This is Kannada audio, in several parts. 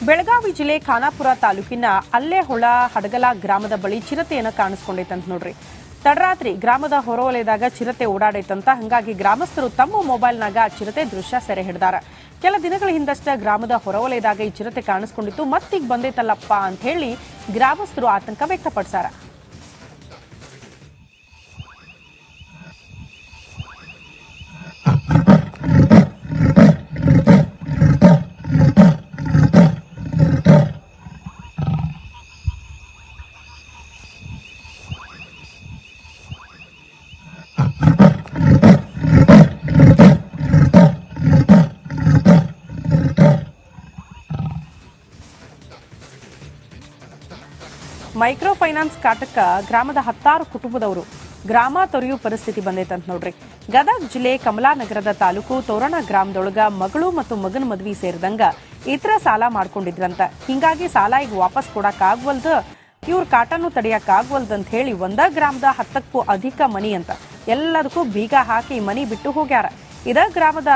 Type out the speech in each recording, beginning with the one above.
ಬೆಳಗಾವಿ ಜಿಲ್ಲೆ ಖಾನಾಪುರ ತಾಲೂಕಿನ ಅಲ್ಲೇಹೊಳ ಹಡಗಲ ಗ್ರಾಮದ ಬಳಿ ಚಿರತೆಯನ್ನು ಕಾಣಿಸ್ಕೊಂಡೈತಂತ ನೋಡ್ರಿ. ತಡರಾತ್ರಿ ಗ್ರಾಮದ ಹೊರವಲಯದಾಗ ಚಿರತೆ ಓಡಾಡೈತಂತ. ಹಂಗಾಗಿ ಗ್ರಾಮಸ್ಥರು ತಮ್ಮ ಮೊಬೈಲ್ನಾಗ ಚಿರತೆ ದೃಶ್ಯ ಸೆರೆ ಹಿಡಿದಾರ. ಕೆಲ ದಿನಗಳ ಹಿಂದಷ್ಟೇ ಗ್ರಾಮದ ಹೊರವಲಯದಾಗ ಈ ಚಿರತೆ ಕಾಣಿಸ್ಕೊಂಡಿತ್ತು. ಮತ್ತೀಗ ಬಂದೈತಲ್ಲಪ್ಪ ಅಂತ ಹೇಳಿ ಗ್ರಾಮಸ್ಥರು ಆತಂಕ ವ್ಯಕ್ತಪಡಿಸಾರ. ಮೈಕ್ರೋ ಫೈನಾನ್ಸ್ ಕಾಟಕ್ಕ ಗ್ರಾಮದ 10 ಕುಟುಂಬದವರು ಗ್ರಾಮ ತೊರೆಯುವ ಪರಿಸ್ಥಿತಿ ಬಂದೈತಂತ ನೋಡ್ರಿ. ಗದಗ ಜಿಲ್ಲೆ ಕಮಲಾನಗರದ ತಾಲೂಕು ತೋರಣ ಗ್ರಾಮದೊಳಗ ಮಗಳು ಮತ್ತು ಮಗನ ಮದ್ವಿ ಸೇರಿದಂಗ ಇತರ ಸಾಲ ಮಾಡ್ಕೊಂಡಿದ್ರಂತ. ಹಿಂಗಾಗಿ ಸಾಲ ಈಗ ವಾಪಸ್ ಕೊಡಕ್ ಆಗ್ವಲ್ದು, ಇವ್ರ ಕಾಟನು ತಡೆಯಕ್ ಆಗ್ವಲ್ದು ಅಂತ ಹೇಳಿ ಒಂದ ಗ್ರಾಮದ 10ಕ್ಕೂ ಅಧಿಕ ಮನಿ ಅಂತ ಎಲ್ಲದಕ್ಕೂ ಬೀಗ ಹಾಕಿ ಮನಿ ಬಿಟ್ಟು ಹೋಗ್ಯಾರ. ಇದ ಗ್ರಾಮದ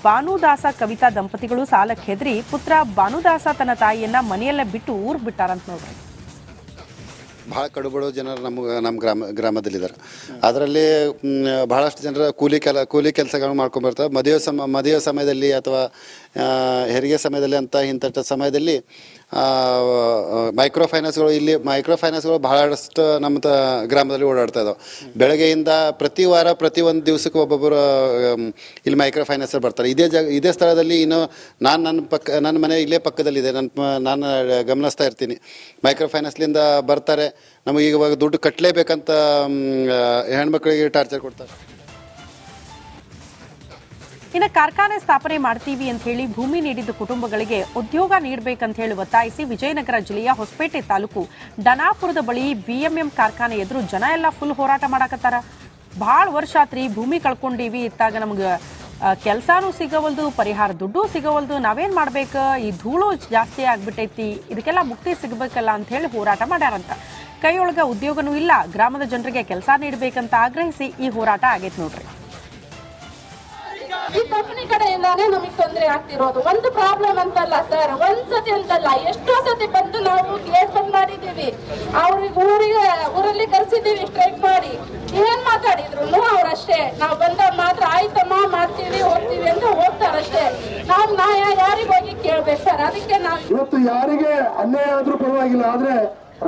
ಭಾನುದಾಸ ಕವಿತಾ ದಂಪತಿಗಳು ಸಾಲಕ್ಕೆ ಹೆದರಿ ಪುತ್ರ ಭಾನುದಾಸ ತನ್ನ ತಾಯಿಯನ್ನ ಮನೆಯಲ್ಲೇ ಬಿಟ್ಟು ಊರ್ ಬಿಟ್ಟಾರಂತ ನೋಡ್ರಿ. ಭಾಳ ಕಡುಬಡು ಜನರು ನಮ್ಮ ಗ್ರಾಮದಲ್ಲಿದ್ದಾರೆ. ಅದರಲ್ಲಿ ಬಹಳಷ್ಟು ಜನರು ಕೂಲಿ ಕೆಲಸಗಳನ್ನು ಮಾಡ್ಕೊಂಡ್ಬರ್ತಾರೆ. ಮದುವೆ ಸಮಯದಲ್ಲಿ ಅಥವಾ ಹೆರಿಗೆ ಸಮಯದಲ್ಲಿ ಅಂತ ಇಂಥ ಸಮಯದಲ್ಲಿ ಮೈಕ್ರೋ ಫೈನಾನ್ಸ್ಗಳು ಬಹಳಷ್ಟು ನಮ್ಮ ಗ್ರಾಮದಲ್ಲಿ ಓಡಾಡ್ತಾ ಇದ್ದಾವೆ. ಬೆಳಗ್ಗೆಯಿಂದ ಪ್ರತಿ ವಾರ ಪ್ರತಿ ಒಂದು ದಿವಸಕ್ಕೆ ಒಬ್ಬೊಬ್ಬರು ಇಲ್ಲಿ ಮೈಕ್ರೋ ಫೈನಾನ್ಸರ್ ಬರ್ತಾರೆ. ಇದೇ ಸ್ಥಳದಲ್ಲಿ ಇನ್ನು ನನ್ನ ಮನೆ ಇಲ್ಲೇ ಪಕ್ಕದಲ್ಲಿದೆ. ನಾನು ಗಮನಿಸ್ತಾ ಇರ್ತೀನಿ. ಮೈಕ್ರೋ ಫೈನಾನ್ಸ್ಲಿಂದ ಬರ್ತಾರೆ. ನಮಗೆ ಇವಾಗ ದುಡ್ಡು ಕಟ್ಟಲೇಬೇಕಂತ ಹೆಣ್ಮಕ್ಳಿಗೆ ಟಾರ್ಚರ್ ಕೊಡ್ತಾರೆ. ಇನ್ನು ಕಾರ್ಖಾನೆ ಸ್ಥಾಪನೆ ಮಾಡ್ತೀವಿ ಅಂತ ಹೇಳಿ ಭೂಮಿ ನೀಡಿದ ಕುಟುಂಬಗಳಿಗೆ ಉದ್ಯೋಗ ನೀಡಬೇಕಂತ ಹೇಳಿ ಒತ್ತಾಯಿಸಿ ವಿಜಯನಗರ ಜಿಲ್ಲೆಯ ಹೊಸಪೇಟೆ ತಾಲೂಕು ಡನಾಪುರದ ಬಳಿ ಬಿಎಂಎಂ ಕಾರ್ಖಾನೆ ಎದುರು ಜನ ಎಲ್ಲ ಫುಲ್ ಹೋರಾಟ ಮಾಡಕತ್ತಾರ. ಭಾಳ ವರ್ಷ ಆತ್ರಿ ಭೂಮಿ ಕಳ್ಕೊಂಡೀವಿ, ಇತ್ತಾಗ ನಮ್ಗೆ ಕೆಲಸನೂ ಸಿಗವಲ್ದು, ಪರಿಹಾರ ದುಡ್ಡು ಸಿಗವಲ್ದು, ನಾವೇನ್ ಮಾಡ್ಬೇಕು, ಈ ಧೂಳು ಜಾಸ್ತಿ ಆಗ್ಬಿಟ್ಟೈತಿ, ಇದಕ್ಕೆಲ್ಲ ಮುಕ್ತಿ ಸಿಗಬೇಕಲ್ಲ ಅಂತ ಹೇಳಿ ಹೋರಾಟ ಮಾಡ್ಯಾರಂತ. ಕೈಯೊಳಗ ಉದ್ಯೋಗನೂ ಇಲ್ಲ, ಗ್ರಾಮದ ಜನರಿಗೆ ಕೆಲಸ ನೀಡಬೇಕಂತ ಆಗ್ರಹಿಸಿ ಈ ಹೋರಾಟ ಆಗೈತ್ ನೋಡ್ರಿ. ಈ ಕಂಪನಿ ಕಡೆಯಿಂದಾನೇ ನಮಗೆ ತೊಂದರೆ ಆಗ್ತಿರೋದು. ಒಂದು ಪ್ರಾಬ್ಲಮ್ ಅಂತಲ್ಲ ಸರ್, ಒಂದ್ಸತಿ ಅಂತಲ್ಲ, ಎಷ್ಟೋ ಸತಿ ಬಂದು ನಾವು ಗೇಟ್ ಬಂದ್ ಮಾಡಿದೀವಿ. ಅವ್ರಿಗೆ ಊರಲ್ಲಿ ಕರ್ಸಿದೀವಿ ಸ್ಟ್ರೈಕ್ ಮಾಡಿ. ಏನ್ ಮಾತಾಡಿದ್ರು ಅವ್ರಷ್ಟೇ, ನಾವು ಬಂದಾಗ ಮಾತ್ರ ಆಯ್ತಮ್ಮ ಮಾಡ್ತೀವಿ ಹೋಗ್ತೀವಿ ಅಂತ ಹೋಗ್ತಾರಷ್ಟೇ. ನಾವು ನ್ಯಾಯ ಯಾರಿಗೆ ಹೋಗಿ ಕೇಳ್ಬೇಕು ಸರ್? ಅದಕ್ಕೆ ನಾವು ಇವತ್ತು ಯಾರಿಗೆ ಅನ್ಯಾಯ ಆದ್ರೂ ಪರವಾಗಿಲ್ಲ, ಆದ್ರೆ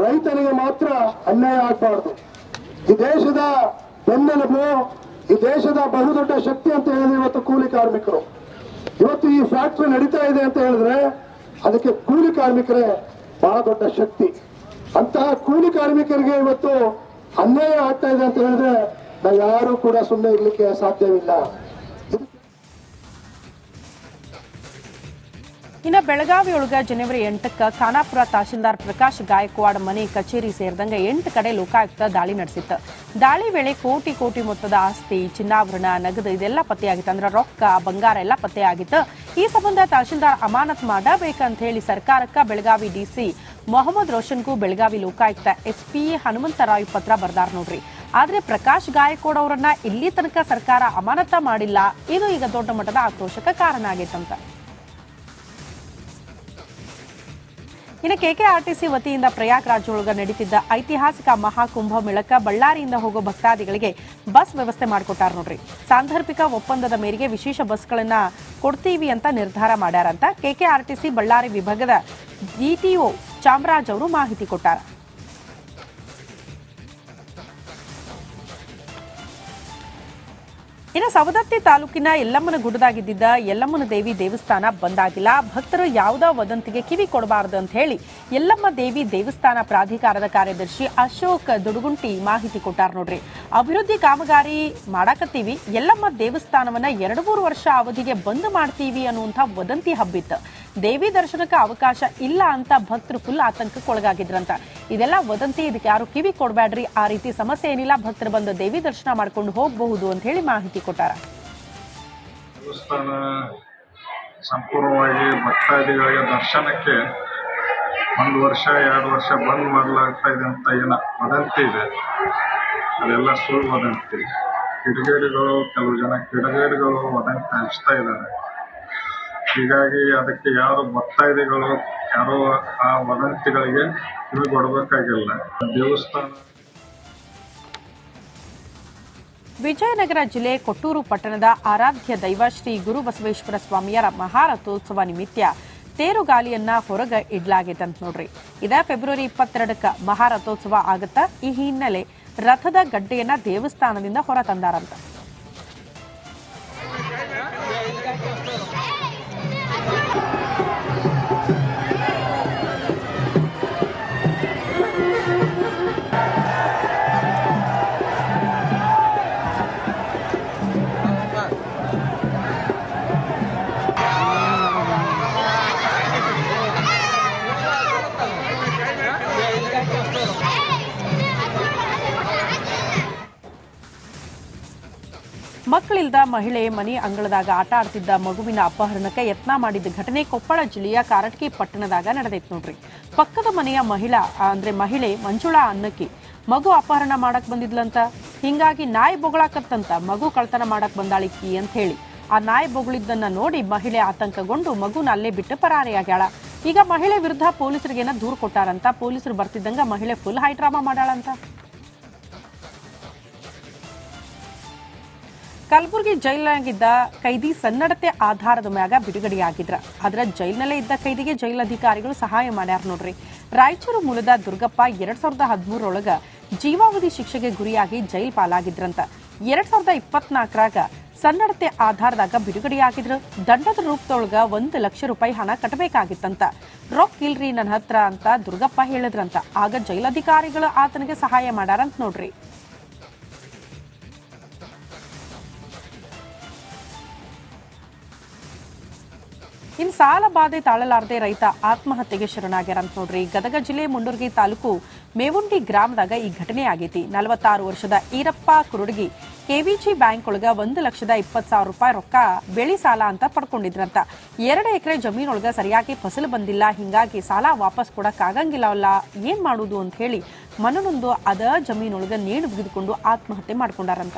ರೈತನಿಗೆ ಮಾತ್ರ ಅನ್ಯಾಯ ಆಗ್ಬಾರ್ದು. ಈ ದೇಶದ ಬೆನ್ನೆಲುಬು, ಈ ದೇಶದ ಬಹುದೊಡ್ಡ ಶಕ್ತಿ ಅಂತ ಹೇಳಿದ್ರೆ ಇವತ್ತು ಕೂಲಿ ಕಾರ್ಮಿಕರು. ಇವತ್ತು ಈ ಫ್ಯಾಕ್ಟರಿ ನಡೀತಾ ಇದೆ ಅಂತ ಹೇಳಿದ್ರೆ ಅದಕ್ಕೆ ಕೂಲಿ ಕಾರ್ಮಿಕರೇ ಬಹಳ ದೊಡ್ಡ ಶಕ್ತಿ. ಅಂತಹ ಕೂಲಿ ಕಾರ್ಮಿಕರಿಗೆ ಇವತ್ತು ಅನ್ಯಾಯ ಆಗ್ತಾ ಇದೆ ಅಂತ ಹೇಳಿದ್ರೆ ನಾವು ಯಾರು ಕೂಡ ಸುಮ್ಮನೆ ಇರ್ಲಿಕ್ಕೆ ಸಾಧ್ಯವಿಲ್ಲ. ಇನ್ನು ಬೆಳಗಾವಿಯೊಳಗ ಜನವರಿ 8ಕ್ಕೆ ಖಾನಾಪುರ ತಹಶೀಲ್ದಾರ್ ಪ್ರಕಾಶ್ ಗಾಯಕ್ವಾಡ್ ಮನೆ ಕಚೇರಿ ಸೇರಿದಂಗೆ 8 ಕಡೆ ಲೋಕಾಯುಕ್ತ ದಾಳಿ ನಡೆಸಿತ್ತು. ದಾಳಿ ವೇಳೆ ಕೋಟಿ ಮೊತ್ತದ ಆಸ್ತಿ, ಚಿನ್ನಾಭರಣ, ನಗದು ಇದೆಲ್ಲ ಪತ್ತೆಯಾಗಿತ್ತು. ಅಂದ್ರೆ ರೊಕ್ಕ, ಬಂಗಾರ ಎಲ್ಲ ಪತ್ತೆಯಾಗಿತ್ತು. ಈ ಸಂಬಂಧ ತಹಶೀಲ್ದಾರ್ ಅಮಾನತ್ ಮಾಡಬೇಕಂತ ಹೇಳಿ ಸರ್ಕಾರಕ್ಕೆ ಬೆಳಗಾವಿ ಡಿಸಿ ಮೊಹಮ್ಮದ್ ರೋಷನ್ಗೂ ಬೆಳಗಾವಿ ಲೋಕಾಯುಕ್ತ ಎಸ್ಪಿ ಹನುಮಂತರಾವ್ ಪತ್ರ ಬರ್ದಾರ್ ನೋಡ್ರಿ. ಆದ್ರೆ ಪ್ರಕಾಶ್ ಗಾಯಕ್ವಾಡ್ ಅವರನ್ನ ಇಲ್ಲಿ ತನಕ ಸರ್ಕಾರ ಅಮಾನತ ಮಾಡಿಲ್ಲ. ಇದು ಈಗ ದೊಡ್ಡ ಮಟ್ಟದ ಆಕ್ರೋಶಕ್ಕೆ ಕಾರಣ ಆಗೈತಂತ. ಇನ್ನು ಕೆಕೆಆರ್ಟಿಸಿ ವತಿಯಿಂದ ಪ್ರಯಾಗ್ರಾಜ್ ಒಳಗ ನಡೀತಿದ್ದ ಐತಿಹಾಸಿಕ ಮಹಾಕುಂಭ ಮೇಳಕ್ಕ ಬಳ್ಳಾರಿಯಿಂದ ಹೋಗೋ ಭಕ್ತಾದಿಗಳಿಗೆ ಬಸ್ ವ್ಯವಸ್ಥೆ ಮಾಡಿಕೊಟ್ಟಾರ ನೋಡ್ರಿ. ಸಾಂದರ್ಭಿಕ ಒಪ್ಪಂದದ ಮೇರೆಗೆ ವಿಶೇಷ ಬಸ್ಗಳನ್ನ ಕೊಡ್ತೀವಿ ಅಂತ ನಿರ್ಧಾರ ಮಾಡ್ಯಾರಂತ ಕೆಕೆಆರ್ಟಿಸಿ ಬಳ್ಳಾರಿ ವಿಭಾಗದ ಡಿಟಿಒ ಚಾಮರಾಜ್ ಅವರು ಮಾಹಿತಿ ಕೊಟ್ಟಾರ. ಇನ್ನು ಸವದತ್ತಿ ತಾಲೂಕಿನ ಯಲ್ಲಮ್ಮನ ಗುಡ್ಡದಾಗಿದ್ದ ಯಲ್ಲಮ್ಮನ ದೇವಿ ದೇವಸ್ಥಾನ ಬಂದಾಗಿಲ್ಲ. ಭಕ್ತರು ಯಾವುದೋ ವದಂತಿಗೆ ಕಿವಿ ಕೊಡಬಾರದು ಅಂತ ಹೇಳಿ ಯಲ್ಲಮ್ಮ ದೇವಿ ದೇವಸ್ಥಾನ ಪ್ರಾಧಿಕಾರದ ಕಾರ್ಯದರ್ಶಿ ಅಶೋಕ್ ದುಡುಗುಂಟಿ ಮಾಹಿತಿ ಕೊಟ್ಟಾರ ನೋಡ್ರಿ. ಅಭಿವೃದ್ಧಿ ಕಾಮಗಾರಿ ಮಾಡಾಕತ್ತೀವಿ, ಯಲ್ಲಮ್ಮ ದೇವಸ್ಥಾನವನ್ನ 2-3 ವರ್ಷ ಅವಧಿಗೆ ಬಂದ್ ಮಾಡ್ತೀವಿ ಅನ್ನುವಂಥ ವದಂತಿ ಹಬ್ಬಿತ್ತು. ದೇವಿ ದರ್ಶನಕ್ಕೆ ಅವಕಾಶ ಇಲ್ಲ ಅಂತ ಭಕ್ತರು ಫುಲ್ ಆತಂಕಕ್ಕೊಳಗಾಗಿದ್ರಂತ. ಇದೆಲ್ಲ ವದಂತಿ, ಇದಕ್ಕೆ ಯಾರು ಕಿವಿ ಕೊಡಬೇಡ್ರಿ, ಆ ರೀತಿ ಸಮಸ್ಯೆ ಏನಿಲ್ಲ, ಭಕ್ತರು ಬಂದು ದೇವಿ ದರ್ಶನ ಮಾಡ್ಕೊಂಡು ಹೋಗಬಹುದು ಅಂತ ಹೇಳಿ ಮಾಹಿತಿ ಕೊಟ್ಟಾರ. ದೇವಸ್ಥಾನ ಸಂಪೂರ್ಣವಾಗಿ ಭಕ್ತಾದಿಗಳಿಗೆ ದರ್ಶನಕ್ಕೆ 1 ವರ್ಷ 2 ವರ್ಷ ಬಂದ್ ಮಾಡಲಾಗ್ತಾ ಇದೆ ಅಂತ ಏನ ವದಂತಿ ಇದೆ. ಅದೆಲ್ಲ ಸುಳ್ಳು ವದಂತಿ. ಕಿಡಿಗೇಡಿಗಳು, ಕೆಲವು ಜನ ಕಿಡಿಗೇಡಿಗಳು ವದಂತಿ ಹಂಚ್ತಾ ಇದ್ದಾರೆ. ಹೀಗಾಗಿ ಅದಕ್ಕೆ ಯಾರು ಭಕ್ತಾದಿಗಳು ಯಾರೋ ಆ ವದಂತಿಗಳಿಗೆ ಕಿವಿಗೊಡಬೇಕಾಗಿಲ್ಲ. ದೇವಸ್ಥಾನ ವಿಜಯನಗರ ಜಿಲ್ಲೆ ಕೊಟ್ಟೂರು ಪಟ್ಟಣದ ಆರಾಧ್ಯ ದೈವ ಶ್ರೀ ಗುರು ಬಸವೇಶ್ವರ ಸ್ವಾಮಿಯರ ಮಹಾರಥೋತ್ಸವ ನಿಮಿತ್ತ ತೇರುಗಾಲಿಯನ್ನ ಹೊರಗೆ ಇಡ್ಲಾಗಿದೆ ಅಂತ ನೋಡ್ರಿ. ಇದೇ ಫೆಬ್ರವರಿ 22ಕ್ಕೆ ಮಹಾರಥೋತ್ಸವ ಆಗುತ್ತಾ. ಈ ಹಿನ್ನೆಲೆ ರಥದ ಗಡ್ಡೆಯನ್ನ ದೇವಸ್ಥಾನದಿಂದ ಹೊರ ತಂದಾರಂತ. ಮಕ್ಕಳಿಲ್ದ ಮಹಿಳೆ ಮನೆ ಅಂಗಳದಾಗ ಆಟ ಆಡ್ತಿದ್ದ ಮಗುವಿನ ಅಪಹರಣಕ್ಕೆ ಯತ್ನ ಮಾಡಿದ್ದ ಘಟನೆ ಕೊಪ್ಪಳ ಜಿಲ್ಲೆಯ ಕಾರಟಗಿ ಪಟ್ಟಣದಾಗ ನಡೆದೈತೆ ನೋಡ್ರಿ. ಪಕ್ಕದ ಮನೆಯ ಮಹಿಳೆ ಮಂಜುಳಾ ಅನ್ನಕ್ಕಿ ಮಗು ಅಪಹರಣ ಮಾಡಕ್ ಬಂದಿದ್ಲಂತ. ಹಿಂಗಾಗಿ ನಾಯಿ ಬೊಗಳಾಕತ್ತಂತ ಮಗು ಕಳ್ತನ ಮಾಡಕ್ ಬಂದಾಳಿಕ್ಕಿ ಅಂತ ಹೇಳಿ ಆ ನಾಯಿ ಬೊಗಳಿದ್ದನ್ನ ನೋಡಿ ಮಹಿಳೆ ಆತಂಕಗೊಂಡು ಮಗುನ ಅಲ್ಲೇ ಬಿಟ್ಟು ಪರಾರಿಯಾಗ್ಯಾಳ. ಈಗ ಮಹಿಳೆ ವಿರುದ್ಧ ಪೊಲೀಸರಿಗೇನ ದೂರು ಕೊಟ್ಟಾರಂತ. ಪೊಲೀಸರು ಬರ್ತಿದ್ದಂಗ ಮಹಿಳೆ ಫುಲ್ ಹೈ ಡ್ರಾಮಾ ಮಾಡಾಳಂತ. ಕಲಬುರಗಿ ಜೈಲಿನಾಗಿದ್ದ ಕೈದಿ ಸನ್ನಡತೆ ಆಧಾರದ ಮ್ಯಾಗ ಬಿಡುಗಡೆಯಾಗಿದ್ರ. ಆದ್ರೆ ಜೈಲಿನಲ್ಲೇ ಇದ್ದ ಕೈದಿಗೆ ಜೈಲಧಿಕಾರಿಗಳು ಸಹಾಯ ಮಾಡ್ಯಾರ ನೋಡ್ರಿ. ರಾಯಚೂರು ಮೂಲದ ದುರ್ಗಪ್ಪ 2013 ಜೀವಾವಧಿ ಶಿಕ್ಷೆಗೆ ಗುರಿಯಾಗಿ ಜೈಲ್ ಪಾಲಾಗಿದ್ರಂತ. 2024 ಸನ್ನಡತೆ ಆಧಾರದಾಗ ಬಿಡುಗಡೆಯಾಗಿದ್ರು. ದಂಡದ ರೂಪದೊಳಗ 1 ಲಕ್ಷ ರೂಪಾಯಿ ಹಣ ಕಟ್ಟಬೇಕಾಗಿತ್ತಂತ. ರೊಕ್ಕ ಇಲ್ರಿ ನನ್ನ ಹತ್ರ ಅಂತ ದುರ್ಗಪ್ಪ ಹೇಳಿದ್ರಂತ. ಆಗ ಜೈಲಧಿಕಾರಿಗಳು ಆತನಿಗೆ ಸಹಾಯ ಮಾಡ್ಯಾರಂತ ನೋಡ್ರಿ. ಇನ್ನು ಸಾಲ ಬಾಧೆ ತಾಳಲಾರದೆ ರೈತ ಆತ್ಮಹತ್ಯೆಗೆ ಶರಣಾಗ್ಯಾರಂತ ನೋಡ್ರಿ. ಗದಗ ಜಿಲ್ಲೆ ಮುಂಡರ್ಗಿ ತಾಲೂಕು ಮೇವುಂಡಿ ಗ್ರಾಮದಾಗ ಈ ಘಟನೆ ಆಗೈತಿ. 46 ವರ್ಷದ ಈರಪ್ಪ ಕುರುಡಗಿ ಕೆವಿಜಿ ಬ್ಯಾಂಕ್ ಒಳಗ 1,20,000 ರೂಪಾಯಿ ರೊಕ್ಕ ಬೆಳಿ ಸಾಲ ಅಂತ ಪಡ್ಕೊಂಡಿದ್ರಂತ. 2 ಎಕರೆ ಜಮೀನೊಳಗ ಸರಿಯಾಗಿ ಫಸಲು ಬಂದಿಲ್ಲ. ಹಿಂಗಾಗಿ ಸಾಲ ವಾಪಸ್ ಕೊಡಕ್ ಆಗಂಗಿಲ್ಲವಲ್ಲ, ಏನ್ ಮಾಡುದು ಅಂತ ಹೇಳಿ ಮನನೊಂದು ಅದ ಜಮೀನೊಳಗ ನೇಣು ಬಿಗಿದುಕೊಂಡು ಆತ್ಮಹತ್ಯೆ ಮಾಡ್ಕೊಂಡಾರಂತ.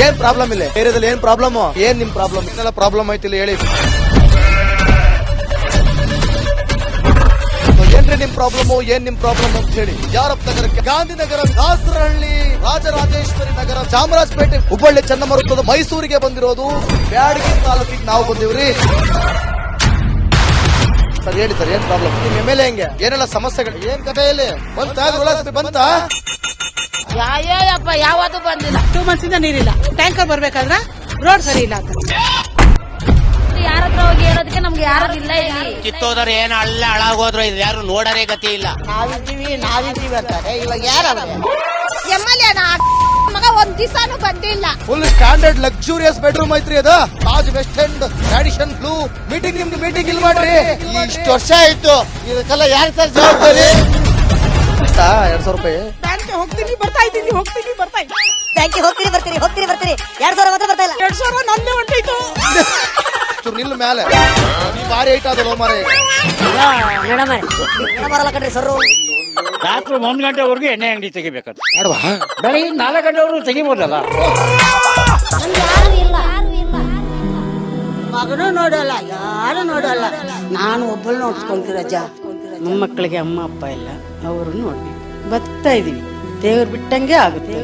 ಏನ್ ಪ್ರಾಬ್ಲಮ್ ಇಲ್ಲ ಏರಿಯಾದಲ್ಲಿ? ಏನ್ ಪ್ರಾಬ್ಲಮ್? ಏನ್ ನಿಮ್ ಪ್ರಾಬ್ಲಮ್? ಇನ್ನೆಲ್ಲ ಪ್ರಾಬ್ಲಮ್ ಐತಿಲ್ಲ ಹೇಳಿ. ಏನ್ರಿ ನಿಮ್ ಪ್ರಾಬ್ಲಮ್? ಏನ್ ನಿಮ್ ಪ್ರಾಬ್ಲಮ್ ಅಂತ ಹೇಳಿ. ಯಾರಪ್ಪ ನಗರಕ್ಕೆ, ಗಾಂಧಿನಗರ, ದಾಸರಹಳ್ಳಿ, ರಾಜರಾಜೇಶ್ವರಿ ನಗರ, ಚಾಮರಾಜಪೇಟೆ, ಹುಬ್ಬಳ್ಳಿ, ಚನ್ನಮರುತ್ತದ, ಮೈಸೂರಿಗೆ ಬಂದಿರೋದು. ಬ್ಯಾಡಗಿ ತಾಲೂಕಿಗೆ ನಾವು ಬಂದಿವ್ರಿ. ಸರ್ ಹೇಳಿ ಸರ್, ಏನ್ ಪ್ರಾಬ್ಲಮ್? ನಿಮ್ ಎಮ್ ಎಲ್ ಎ ಹೆಂಗೆ? ಏನೆಲ್ಲ ಸಮಸ್ಯೆಗಳು? ಏನ್ ಕಥೆ ಇಲ್ಲಿ ಬಂತ? ಯಾಯಪ್ಪ ಯಾವತ್ತೂ ಬಂದಿಲ್ಲ. 2 months ಇಂದ ನೀರಿಲ್ಲ. ಟ್ಯಾಂಕರ್ ಬರ್ಬೇಕಾದ್ರ ರೋಡ್ ಸರಿ ಇಲ್ಲ ಅಂತ ಯಾರ ಹತ್ರ ಹೋಗಿ ಹೇಳೋದಕ್ಕೆ ನಮ್ಗೆ ಯಾರು ಇಲ್ಲ. ಕಿತ್ತೋದ್ರೆ ಏನ್ ಅಲ್ಲ ಹಾಳಾಗೋದ್ರು ಇದು ಯಾರು ನೋಡರೇ ಗತಿ ಇಲ್ಲ. ನಾವಿದ್ದೀವಿ ಅಂತಾರೆ. ಇವಾಗ ಯಾರು ಎಮ್ಎಲ್ಎ ಮಗ ಒಂದ್ ದಿವಸನೂ ಬಂದಿಲ್ಲ. ಫುಲ್ ಸ್ಟ್ಯಾಂಡರ್ಡ್ ಲಕ್ಸುರಿಯಸ್ ಬೆಡ್ರೂಮ್ ಐತ್ರಿ ಅದು. Taj West End tradition blue. Meeting ನಿಮ್ದು ಮೀಟಿಂಗ್ ಇಲ್ಲಿ ಮಾಡ್ರಿ. ಇಷ್ಟು ವರ್ಷ ಆಯ್ತು, ಇದಕ್ಕೆಲ್ಲ ಯಾರು ಸರ್ ಜವಾಬ್ದಾರಿ? 2,000 ರೂಪಾಯಿ ಬ್ಯಾಂಕ್ಗೆ ಹೋಗ್ತೀನಿ ಬರ್ತಾ ಇದ್ದೀನಿ. ಬ್ಯಾಂಕಿಗೆ ಹೋಗ್ತೀರಿ 2,000 ಮಾತ್ರ ಬರ್ತಾ ಇಲ್ಲ. 2,000 ನಂದೇ ಹೊಂಟೈತು. ನಿಲ್ ಮೇಲೆ ಭಾರಿ ಐಟ್ ಅದಲ್ಲ ಮಾರೇ. ಮೇಡಮ್ ಬರಲ್ಲ ಕಣ್ರಿ ಸರ್. ರಾತ್ರಿ 1 ಗಂಟೆವರೆಗೂ ಎಣ್ಣೆ ಅಂಗಡಿ ತೆಗಿಬೇಕಂತ. ಬೆಳಿಗ್ಗೆ 4 ಗಂಟೆವರೆಗೂ ತೆಗಿಬೋದಲ್ಲ. ಮಗನೂ ನೋಡಲ್ಲ, ಯಾರು ನೋಡಲ್ಲ. ನಾನು ಒಬ್ಬಳು ನೋಡ್ಸ್ಕೊಂತೀರಜ್ಜ. ಮೊಮ್ಮಕ್ಕಳಿಗೆ ಅಮ್ಮ ಅಪ್ಪ ಇಲ್ಲ, ಅವರು ನೋಡ್ಬೇಕು. ಬರ್ತಾ ಇದೀವಿ. ದೇವ್ರು ಬಿಟ್ಟಂಗೆ ಆಗುತ್ತೆ.